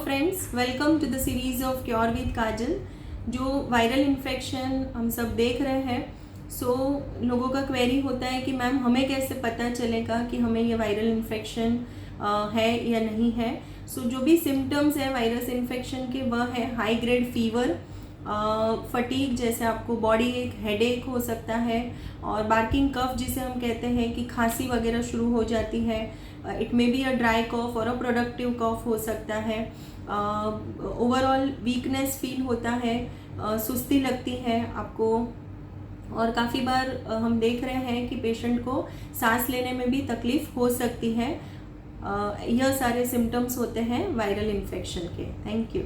Friends, welcome to the series of cure with Kajal. जो viral infection हम सब देख रहे हैं, लोगों का क्वेरी होता है कि मैम हमें कैसे पता चलेगा कि हमें ये वायरल इन्फेक्शन है या नहीं है। जो भी सिम्टम्स है वायरस इन्फेक्शन के वह है हाई ग्रेड फीवर, फटीग जैसे आपको बॉडी एक हेडेक हो सकता है, और बार्किंग कफ जिसे हम कहते हैं कि खांसी वगैरह शुरू हो जाती है। It may be a dry cough और अ प्रोडक्टिव कॉफ हो सकता है। ओवरऑल वीकनेस फील होता है, सुस्ती लगती है आपको, और काफ़ी बार हम देख रहे हैं कि पेशेंट को सांस लेने में भी तकलीफ हो सकती है। यह सारे सिम्टम्स होते हैं वायरल इन्फेक्शन के। Thank you.